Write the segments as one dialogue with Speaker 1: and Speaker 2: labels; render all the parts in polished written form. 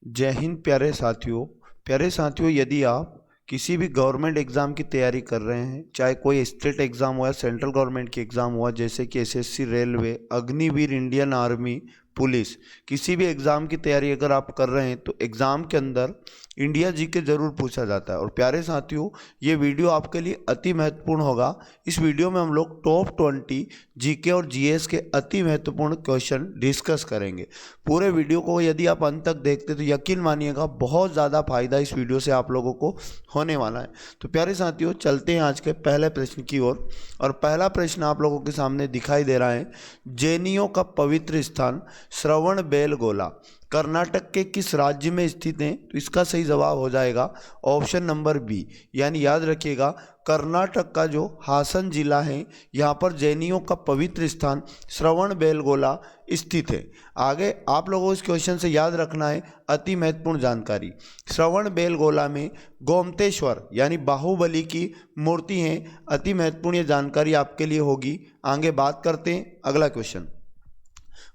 Speaker 1: जय हिंद प्यारे साथियों, यदि आप किसी भी गवर्नमेंट एग्ज़ाम की तैयारी कर रहे हैं, चाहे कोई स्टेट एग्ज़ाम हो या सेंट्रल गवर्नमेंट की एग्ज़ाम हुआ, जैसे कि SSC, railway, Agniveer, Indian army, police, किसी भी एग्ज़ाम की तैयारी अगर आप कर रहे हैं तो एग्ज़ाम के अंदर इंडिया जीके ज़रूर पूछा जाता है। और प्यारे साथियों, ये वीडियो आपके लिए अति महत्वपूर्ण होगा। इस वीडियो में हम लोग टॉप 20 जीके और जीएस के अति महत्वपूर्ण क्वेश्चन डिस्कस करेंगे। पूरे वीडियो को यदि आप अंत तक देखते तो यकीन मानिएगा बहुत ज़्यादा फायदा इस वीडियो से आप लोगों को होने वाला है। तो प्यारे साथियों, चलते हैं आज के पहले प्रश्न की ओर। और पहला प्रश्न आप लोगों के सामने दिखाई दे रहा है। जैनियों का पवित्र स्थान श्रवणबेलगोला कर्नाटक के किस राज्य में स्थित है? तो इसका सही जवाब हो जाएगा ऑप्शन नंबर बी, यानी याद रखिएगा कर्नाटक का जो हासन जिला है, यहाँ पर जैनियों का पवित्र स्थान श्रवणबेलगोला स्थित है। आगे आप लोगों को इस क्वेश्चन से याद रखना है अति महत्वपूर्ण जानकारी। श्रवणबेलगोला में गोमतेश्वर यानी बाहुबली की मूर्ति है। अति महत्वपूर्ण ये जानकारी आपके लिए होगी। आगे बात करते हैं अगला क्वेश्चन।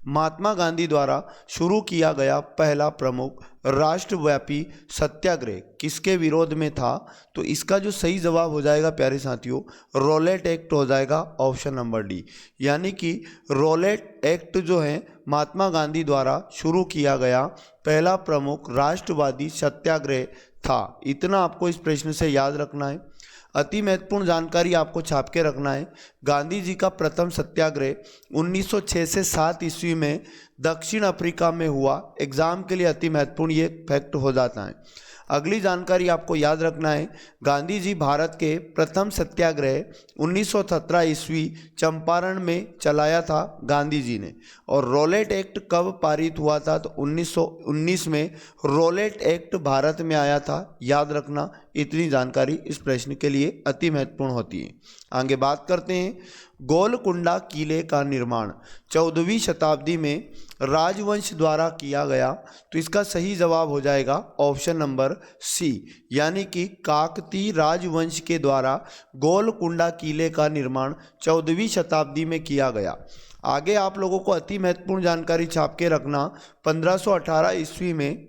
Speaker 1: महात्मा गांधी द्वारा शुरू किया गया पहला प्रमुख राष्ट्रव्यापी सत्याग्रह किसके विरोध में था? तो इसका जो सही जवाब हो जाएगा प्यारे साथियों, रोलेट एक्ट हो जाएगा ऑप्शन नंबर डी। यानी कि रोलेट एक्ट जो है महात्मा गांधी द्वारा शुरू किया गया पहला प्रमुख राष्ट्रवादी सत्याग्रह था। इतना आपको इस प्रश्न से याद रखना है। अति महत्वपूर्ण जानकारी आपको छाप के रखना है। गांधी जी का प्रथम सत्याग्रह 1906 से 7 ईस्वी में दक्षिण अफ्रीका में हुआ। एग्जाम के लिए अति महत्वपूर्ण ये फैक्ट हो जाता है। अगली जानकारी आपको याद रखना है। गांधी जी भारत के प्रथम सत्याग्रह 1917 ईस्वी चंपारण में चलाया था गांधी जी ने। और रोलेट एक्ट कब पारित हुआ था? तो 1919 में रोलेट एक्ट भारत में आया था। याद रखना, इतनी जानकारी इस प्रश्न के लिए अति महत्वपूर्ण होती है। आगे बात करते हैं। गोलकुंडा किले का निर्माण 14वीं शताब्दी में राजवंश द्वारा किया गया। तो इसका सही जवाब हो जाएगा ऑप्शन नंबर सी, यानी कि काकतीय राजवंश के द्वारा गोलकुंडा किले का निर्माण 14वीं शताब्दी में किया गया। आगे आप लोगों को अति महत्वपूर्ण जानकारी छाप के रखना। 1518 ईस्वी में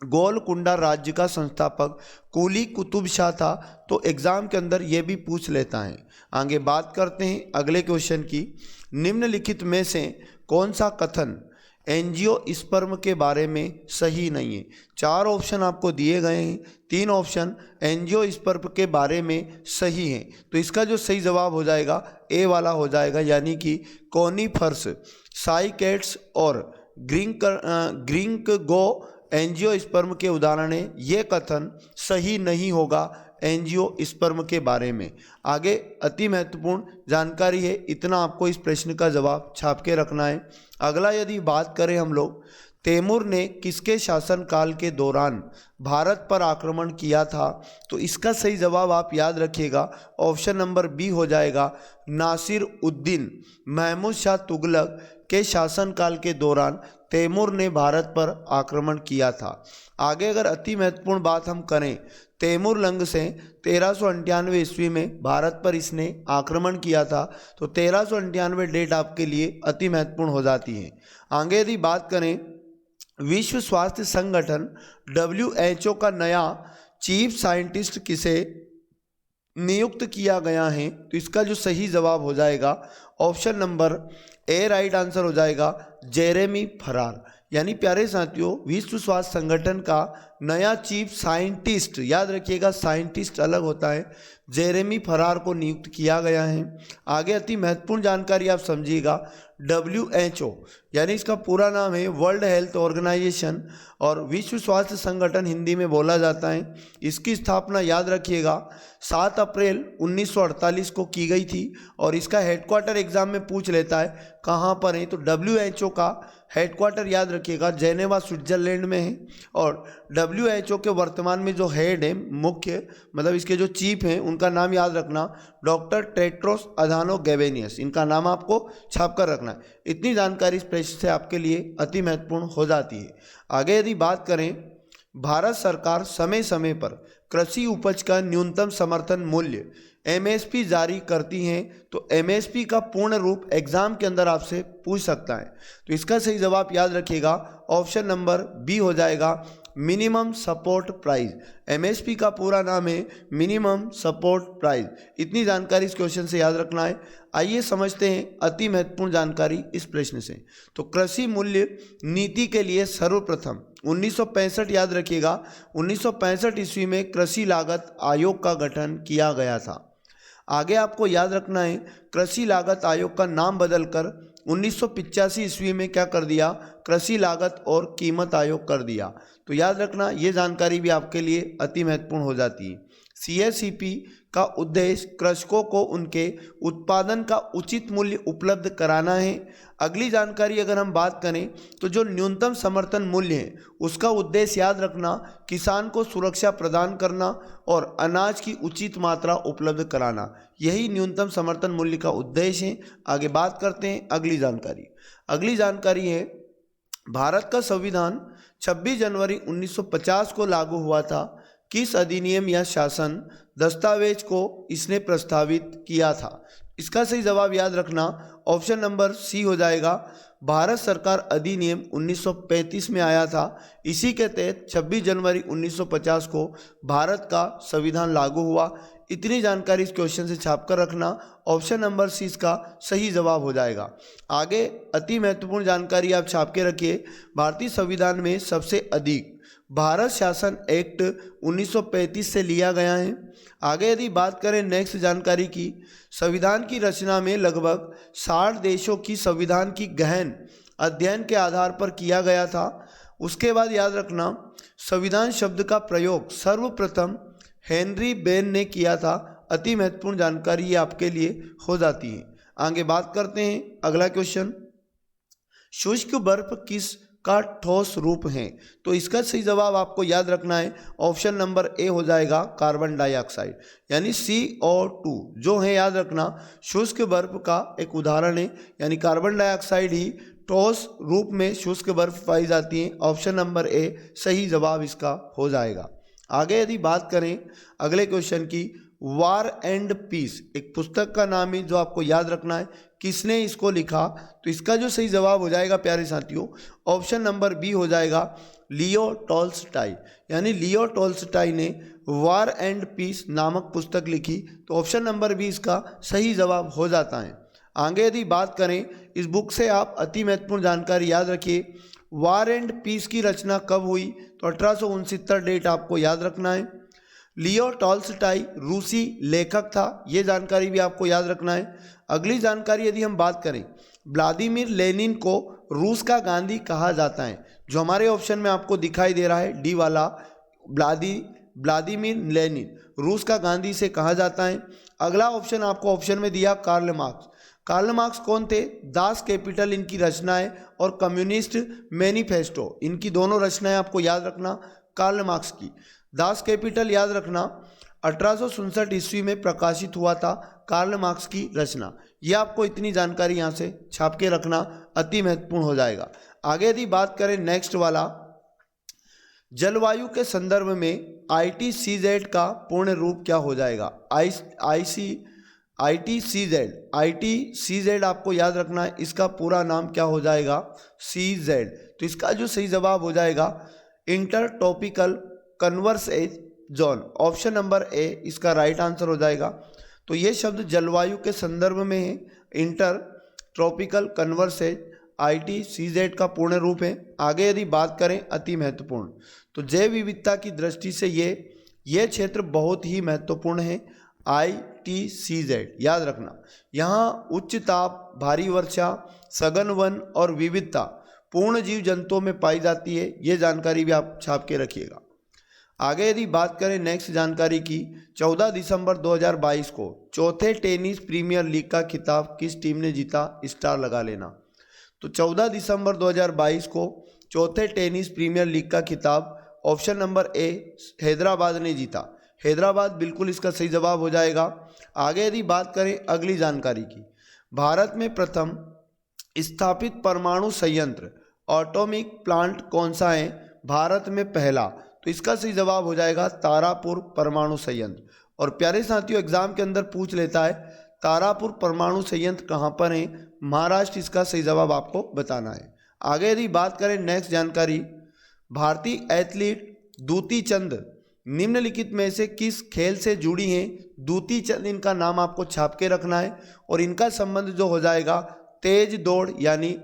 Speaker 1: गोलकुंडा राज्य का संस्थापक कुली कुतुब शाह था। तो एग्जाम के अंदर ये भी पूछ लेता है। आगे बात करते हैं अगले क्वेश्चन की। निम्नलिखित में से कौन सा कथन एंजियोस्पर्म के बारे में सही नहीं है? 4 ऑप्शन आपको दिए गए हैं। 3 ऑप्शन एंजियोस्पर्म के बारे में सही हैं। तो इसका जो सही जवाब हो जाएगा ए वाला हो जाएगा, यानी कि कोनीफर्स, साइकेड्स और ग्रीनगो एंजियोस्पर्म के उदाहरण है। ये कथन सही नहीं होगा एंजियोस्पर्म के बारे में। आगे अति महत्वपूर्ण जानकारी है, इतना आपको इस प्रश्न का जवाब छाप के रखना है। अगला यदि बात करें हम लोग, तैमूर ने किसके शासनकाल के दौरान भारत पर आक्रमण किया था? तो इसका सही जवाब आप याद रखिएगा ऑप्शन नंबर बी हो जाएगा। नासिर उद्दीन महमूद शाह तुगलक के शासनकाल के दौरान तैमूर ने भारत पर आक्रमण किया था। आगे अगर अति महत्वपूर्ण बात हम करें, तैमूर लंग से 1398 ईस्वी में भारत पर इसने आक्रमण किया था। तो 1398 डेट आपके लिए अति महत्वपूर्ण हो जाती है। आगे यदि बात करें, विश्व स्वास्थ्य संगठन WHO का नया चीफ साइंटिस्ट किसे नियुक्त किया गया है? तो इसका जो सही जवाब हो जाएगा ऑप्शन नंबर ए राइट आंसर हो जाएगा जेरेमी फरार। यानी प्यारे साथियों, विश्व स्वास्थ्य संगठन का नया चीफ साइंटिस्ट, याद रखिएगा साइंटिस्ट अलग होता है, जेरेमी फरार को नियुक्त किया गया है। आगे अति महत्वपूर्ण जानकारी आप समझिएगा। WHO यानी इसका पूरा नाम है वर्ल्ड हेल्थ ऑर्गेनाइजेशन और विश्व स्वास्थ्य संगठन हिंदी में बोला जाता है। इसकी स्थापना याद रखिएगा 7 अप्रैल 1948 को की गई थी। और इसका हेडक्वार्टर एग्जाम में पूछ लेता है कहाँ पर है? तो WHO का हेडक्वार्टर याद रखिएगा जेनेवा स्विट्जरलैंड में है। और WHO के वर्तमान में जो हेड है, मुख्य मतलब इसके जो चीफ हैं, उनका नाम याद रखना डॉक्टर टेड्रोस अधानो गेब्रेयेसस। इनका नाम आपको छाप कर रखना है। इतनी जानकारी इस प्रश्न से आपके लिए अति महत्वपूर्ण हो जाती है। आगे यदि बात करें, भारत सरकार समय समय पर कृषि उपज का न्यूनतम समर्थन मूल्य MSP जारी करती हैं। तो MSP का पूर्ण रूप एग्जाम के अंदर आपसे पूछ सकता है। तो इसका सही जवाब याद रखिएगा ऑप्शन नंबर बी हो जाएगा मिनिमम सपोर्ट प्राइस। एमएसपी का पूरा नाम है मिनिमम सपोर्ट प्राइस। इतनी जानकारी इस क्वेश्चन से याद रखना है। आइए समझते हैं अति महत्वपूर्ण जानकारी इस प्रश्न से। तो कृषि मूल्य नीति के लिए सर्वप्रथम 1965 याद रखिएगा, 1965 ईस्वी में कृषि लागत आयोग का गठन किया गया था। आगे आपको याद रखना है कृषि लागत आयोग का नाम बदलकर 1985 ईस्वी में क्या कर दिया, कृषि लागत और कीमत आयोग कर दिया। तो याद रखना ये जानकारी भी आपके लिए अति महत्वपूर्ण हो जाती है। सीएससीपी का उद्देश्य कृषकों को उनके उत्पादन का उचित मूल्य उपलब्ध कराना है। अगली जानकारी अगर हम बात करें तो जो न्यूनतम समर्थन मूल्य है उसका उद्देश्य याद रखना किसान को सुरक्षा प्रदान करना और अनाज की उचित मात्रा उपलब्ध कराना, यही न्यूनतम समर्थन मूल्य का उद्देश्य है। आगे बात करते हैं अगली जानकारी। अगली जानकारी है भारत का संविधान 26 जनवरी 1950 को लागू हुआ था। किस अधिनियम या शासन दस्तावेज को इसने प्रस्तावित किया था? इसका सही जवाब याद रखना ऑप्शन नंबर सी हो जाएगा। भारत सरकार अधिनियम 1935 में आया था। इसी के तहत 26 जनवरी 1950 को भारत का संविधान लागू हुआ। इतनी जानकारी इस क्वेश्चन से छाप कर रखना, ऑप्शन नंबर सी इसका सही जवाब हो जाएगा। आगे अति महत्वपूर्ण जानकारी आप छाप के रखिए। भारतीय संविधान में सबसे अधिक भारत शासन एक्ट 1935 से लिया गया है। आगे यदि बात करें नेक्स्ट जानकारी की, संविधान की रचना में लगभग 60 देशों की संविधान की गहन अध्ययन के आधार पर किया गया था। उसके बाद याद रखना संविधान शब्द का प्रयोग सर्वप्रथम हेनरी बेन ने किया था। अति महत्वपूर्ण जानकारी ये आपके लिए हो जाती है। आगे बात करते हैं अगला क्वेश्चन, शुष्क बर्फ किस का ठोस रूप है? तो इसका सही जवाब आपको याद रखना है, ऑप्शन नंबर ए हो जाएगा कार्बन डाइऑक्साइड यानी CO2 जो है याद रखना शुष्क बर्फ का एक उदाहरण है, यानी कार्बन डाइऑक्साइड ही ठोस रूप में शुष्क बर्फ पाई जाती है। ऑप्शन नंबर ए सही जवाब इसका हो जाएगा। आगे यदि बात करें अगले क्वेश्चन की, वार एंड पीस एक पुस्तक का नाम है जो आपको याद रखना है, किसने इसको लिखा? तो इसका जो सही जवाब हो जाएगा प्यारे साथियों ऑप्शन नंबर बी हो जाएगा लियो टॉल्स्टॉय, यानी लियो टॉल्स्टॉय ने वार एंड पीस नामक पुस्तक लिखी। तो ऑप्शन नंबर बी इसका सही जवाब हो जाता है। आगे यदि बात करें इस बुक से आप अति महत्वपूर्ण जानकारी याद रखिए, वार एंड पीस की रचना कब हुई? तो 1869 डेट आपको याद रखना है। लियो टॉल्स्टॉय रूसी लेखक था, ये जानकारी भी आपको याद रखना है। अगली जानकारी यदि हम बात करें, व्लादिमीर लेनिन को रूस का गांधी कहा जाता है, जो हमारे ऑप्शन में आपको दिखाई दे रहा है डी वाला व्लादिमीर लेनिन रूस का गांधी से कहा जाता है। अगला ऑप्शन आपको ऑप्शन में दिया कार्ल मार्क्स। कार्ल मार्क्स कौन थे? दास कैपिटल इनकी रचना है और कम्युनिस्ट मैनिफेस्टो, इनकी दोनों रचनाएं आपको याद रखना कार्ल मार्क्स की। दास कैपिटल याद रखना 1867 ईस्वी में प्रकाशित हुआ था कार्ल मार्क्स की रचना। यह आपको इतनी जानकारी यहाँ से छाप के रखना अति महत्वपूर्ण हो जाएगा। आगे यदि बात करें नेक्स्ट वाला, जलवायु के संदर्भ में ITCZ का पूर्ण रूप क्या हो जाएगा? ITCZ आपको याद रखना है, इसका पूरा नाम क्या हो जाएगा? CZ। तो इसका जो सही जवाब हो जाएगा inter tropical convergence zone, option number A इसका राइट आंसर हो जाएगा। तो ये शब्द जलवायु के संदर्भ में है, इंटर ट्रॉपिकल कन्वर्सेज ITCZ का पूर्ण रूप है। आगे यदि बात करें अति महत्वपूर्ण, तो जैव विविधता की दृष्टि से ये क्षेत्र बहुत ही महत्वपूर्ण है। ITCZ याद रखना, यहाँ उच्च ताप, भारी वर्षा, सघन वन और विविधता पूर्ण जीव जंतुओं में पाई जाती है। ये जानकारी भी आप छाप के रखिएगा। आगे यदि बात करें नेक्स्ट जानकारी की, 14 दिसंबर 2022 को चौथे टेनिस प्रीमियर लीग का खिताब किस टीम ने जीता? स्टार लगा लेना। तो 14 दिसंबर 2022 को चौथे टेनिस प्रीमियर लीग का खिताब ऑप्शन नंबर ए हैदराबाद ने जीता। हैदराबाद बिल्कुल इसका सही जवाब हो जाएगा। आगे यदि बात करें अगली जानकारी की, भारत में प्रथम स्थापित परमाणु संयंत्र एटॉमिक प्लांट कौन सा है? भारत में पहला, तो इसका सही जवाब हो जाएगा तारापुर परमाणु संयंत्र। और प्यारे साथियों एग्जाम के अंदर पूछ लेता है तारापुर परमाणु संयंत्र कहाँ पर है? महाराष्ट्र, इसका सही जवाब आपको बताना है। आगे यदि बात करें नेक्स्ट जानकारी, भारतीय एथलीट दूती चंद निम्नलिखित में से किस खेल से जुड़ी हैं? दूती चंद इनका नाम आपको छाप के रखना है और इनका संबंध जो हो जाएगा तेज दौड़ यानी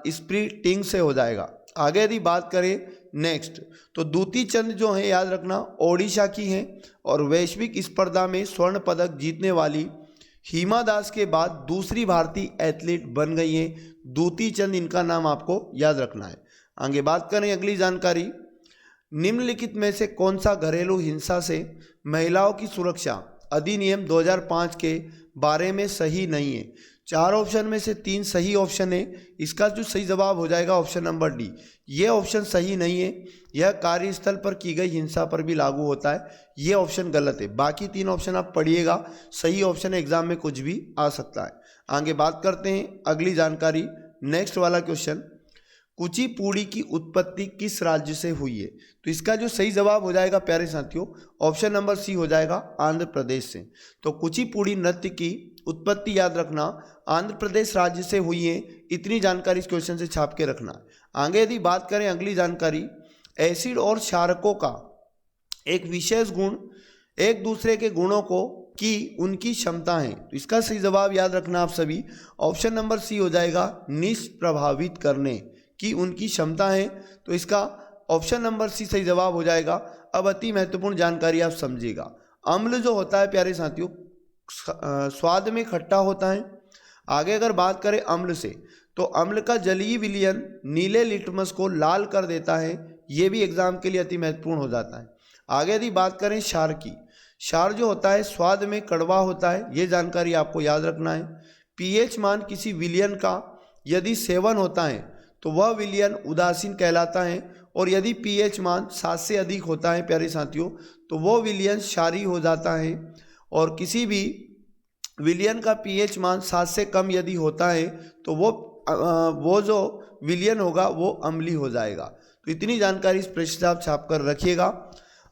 Speaker 1: स्प्रिंटिंग से हो जाएगा। आगे यदि बात करें नेक्स्ट, तो दूती चंद जो है याद रखना ओडिशा की हैं और वैश्विक स्पर्धा में स्वर्ण पदक जीतने वाली हिमा दास के बाद दूसरी भारतीय एथलीट बन गई हैं दूती चंद, इनका नाम आपको याद रखना है। आगे बात करें अगली जानकारी, निम्नलिखित में से कौन सा घरेलू हिंसा से महिलाओं की सुरक्षा अधिनियम 2005 के बारे में सही नहीं है? 4 ऑप्शन में से 3 सही ऑप्शन है। इसका जो सही जवाब हो जाएगा ऑप्शन नंबर डी, ये ऑप्शन सही नहीं है। यह कार्यस्थल पर की गई हिंसा पर भी लागू होता है, ये ऑप्शन गलत है। बाकी 3 ऑप्शन आप पढ़िएगा, सही ऑप्शन एग्जाम में कुछ भी आ सकता है। आगे बात करते हैं अगली जानकारी, नेक्स्ट वाला क्वेश्चन, कुचिपुड़ी की उत्पत्ति किस राज्य से हुई है? तो इसका जो सही जवाब हो जाएगा प्यारे साथियों ऑप्शन नंबर सी हो जाएगा आंध्र प्रदेश से। तो कुचिपुड़ी नृत्य की उत्पत्ति याद रखना आंध्र प्रदेश राज्य से हुई है, इतनी जानकारी इस क्वेश्चन से छाप के रखना। आगे यदि बात करें अगली जानकारी, एसिड और क्षारकों का एक विशेष गुण एक दूसरे के गुणों को की उनकी क्षमता है। तो इसका सही जवाब याद रखना आप सभी ऑप्शन नंबर सी हो जाएगा निष्प्रभावित करने की उनकी क्षमता है। तो इसका ऑप्शन नंबर सी सही जवाब हो जाएगा। अब अति महत्वपूर्ण जानकारी आप समझिएगा, अम्ल जो होता है प्यारे साथियों स्वाद में खट्टा होता है। आगे अगर बात करें अम्ल से, तो अम्ल का जलीय विलयन नीले लिटमस को लाल कर देता है, ये भी एग्जाम के लिए अति महत्वपूर्ण हो जाता है। आगे यदि बात करें क्षार की, क्षार जो होता है स्वाद में कड़वा होता है, ये जानकारी आपको याद रखना है। पीएच मान किसी विलयन का यदि 7 होता है तो वह विलयन उदासीन कहलाता है, और यदि पीएच मान 7 से अधिक होता है प्यारे साथियों तो वो विलयन क्षारीय हो जाता है, और किसी भी विलयन का पीएच मान 7 से कम यदि होता है तो वो जो विलयन होगा वो अम्लीय हो जाएगा। तो इतनी जानकारी इस प्रश्न से आप छाप कर रखिएगा।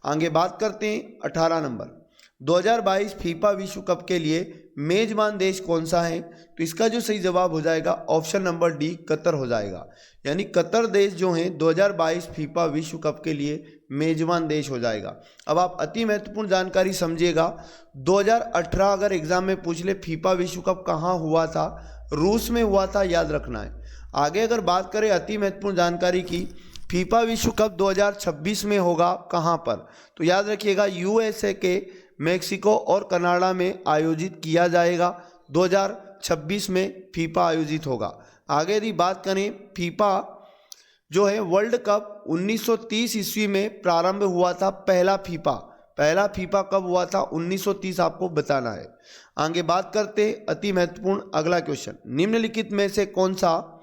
Speaker 1: आगे बात करते हैं 18 नंबर, 2022 फीफा विश्व कप के लिए मेजबान देश कौन सा है? तो इसका जो सही जवाब हो जाएगा ऑप्शन नंबर डी कतर हो जाएगा, यानी कतर देश जो है 2022 फीफा विश्व कप के लिए मेजबान देश हो जाएगा। अब आप अति महत्वपूर्ण जानकारी समझिएगा, 2018 अगर एग्जाम में पूछ ले फीफा विश्व कप कहाँ हुआ था, रूस में हुआ था, याद रखना है। आगे अगर बात करें अति महत्वपूर्ण जानकारी की, फीफा विश्व कप 2026 में होगा कहाँ पर? तो याद रखिएगा यूएसए के मेक्सिको और कनाडा में आयोजित किया जाएगा, 2026 में फीफा आयोजित होगा। आगे यदि बात करें फीफा जो है वर्ल्ड कप 1930 ईस्वी में प्रारंभ हुआ था, पहला फीफा कब हुआ था? 1930 आपको बताना है। आगे बात करते अति महत्वपूर्ण अगला क्वेश्चन, निम्नलिखित में से कौन सा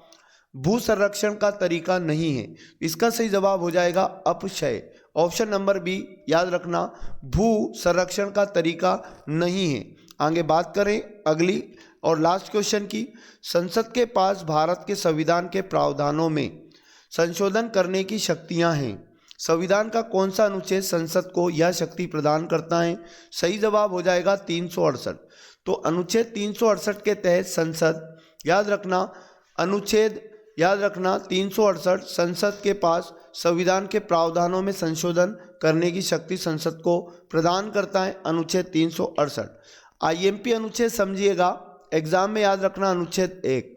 Speaker 1: भू संरक्षण का तरीका नहीं है? इसका सही जवाब हो जाएगा अपक्षय, ऑप्शन नंबर बी याद रखना भू संरक्षण का तरीका नहीं है। आगे बात करें अगली और लास्ट क्वेश्चन की, संसद के पास भारत के संविधान के प्रावधानों में संशोधन करने की शक्तियां हैं, संविधान का कौन सा अनुच्छेद संसद को यह शक्ति प्रदान करता है? सही जवाब हो जाएगा 368। तो अनुच्छेद 368 के तहत संसद याद रखना अनुच्छेद याद रखना 368 संसद के पास संविधान के प्रावधानों में संशोधन करने की शक्ति संसद को प्रदान करता है, अनुच्छेद 368। आईएमपी अनुच्छेद समझिएगा एग्जाम में याद रखना अनुच्छेद 1,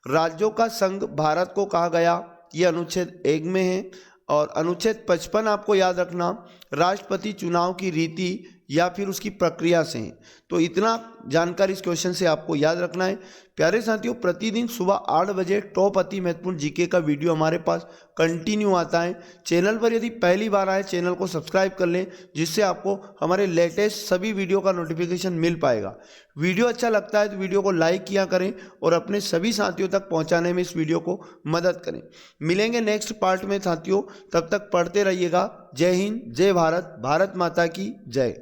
Speaker 1: राज्यों का संघ भारत को कहा गया, ये अनुच्छेद 1 में है। और अनुच्छेद 55 आपको याद रखना राष्ट्रपति चुनाव की रीति या फिर उसकी प्रक्रिया से है। तो इतना जानकारी इस क्वेश्चन से आपको याद रखना है। प्यारे साथियों प्रतिदिन सुबह 8 बजे टॉप अति महत्वपूर्ण जीके का वीडियो हमारे पास कंटिन्यू आता है। चैनल पर यदि पहली बार आए चैनल को सब्सक्राइब कर लें, जिससे आपको हमारे लेटेस्ट सभी वीडियो का नोटिफिकेशन मिल पाएगा। वीडियो अच्छा लगता है तो वीडियो को लाइक किया करें और अपने सभी साथियों तक पहुँचाने में इस वीडियो को मदद करें। मिलेंगे नेक्स्ट पार्ट में साथियों, तब तक पढ़ते रहिएगा। जय हिंद, जय भारत, भारत माता की जय।